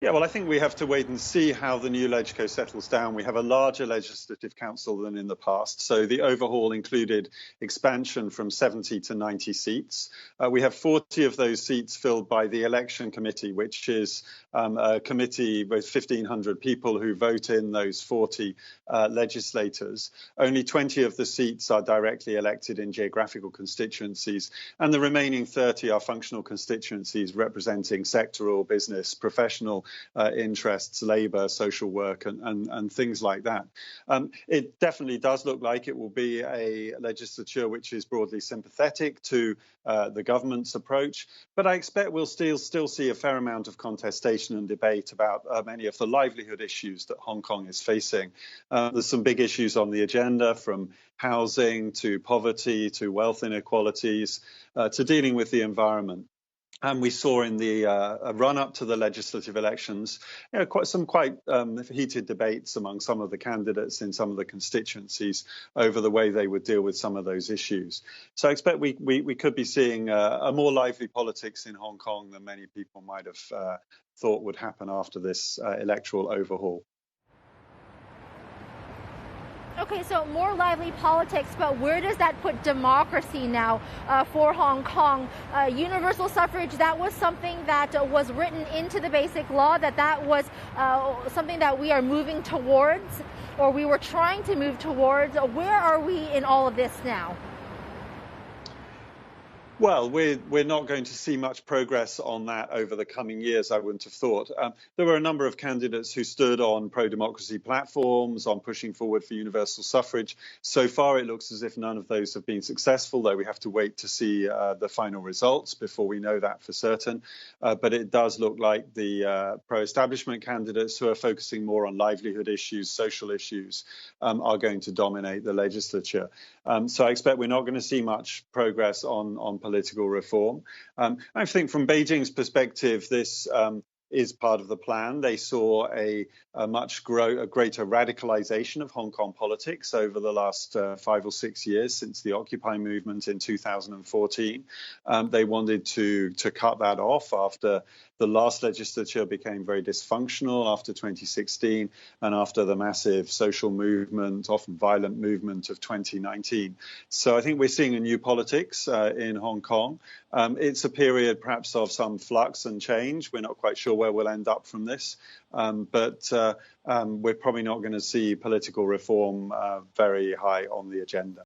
Yeah, well, I think we have to wait and see how the new LegCo settles down. We have a larger legislative council than in the past. So the overhaul included expansion from 70 to 90 seats. We have 40 of those seats filled by the election committee, which is a committee with 1,500 people who vote in those 40 legislators. Only 20 of the seats are directly elected in geographical constituencies, and the remaining 30 are functional constituencies representing sectoral, business, professional interests, labour, social work, and things like that. It definitely does look like it will be a legislature which is broadly sympathetic to the government's approach, but I expect we'll still see a fair amount of contestation and debate about many of the livelihood issues that Hong Kong is facing. There's some big issues on the agenda, from housing to poverty to wealth inequalities to dealing with the environment. And we saw in the run-up to the legislative elections, quite heated debates among some of the candidates in some of the constituencies over the way they would deal with some of those issues. So I expect we could be seeing a more lively politics in Hong Kong than many people might have thought would happen after this electoral overhaul. Okay, so more lively politics, but where does that put democracy now for Hong Kong? Universal suffrage, that was something that was written into the basic law, that was something that we are moving towards, or we were trying to move towards. Where are we in all of this now? Well, we're not going to see much progress on that over the coming years, I wouldn't have thought. There were a number of candidates who stood on pro-democracy platforms, on pushing forward for universal suffrage. So far, it looks as if none of those have been successful, though we have to wait to see the final results before we know that for certain. But it does look like the pro-establishment candidates who are focusing more on livelihood issues, social issues, are going to dominate the legislature. So I expect we're not going to see much progress on political reform. I think from Beijing's perspective, this is part of the plan. They saw a greater radicalization of Hong Kong politics over the last 5 or 6 years since the Occupy movement in 2014. They wanted to cut that off after the last legislature became very dysfunctional after 2016 and after the massive social movement, often violent movement of 2019. So I think we're seeing a new politics in Hong Kong. It's a period perhaps of some flux and change. We're not quite sure where we'll end up from this, but we're probably not going to see political reform very high on the agenda.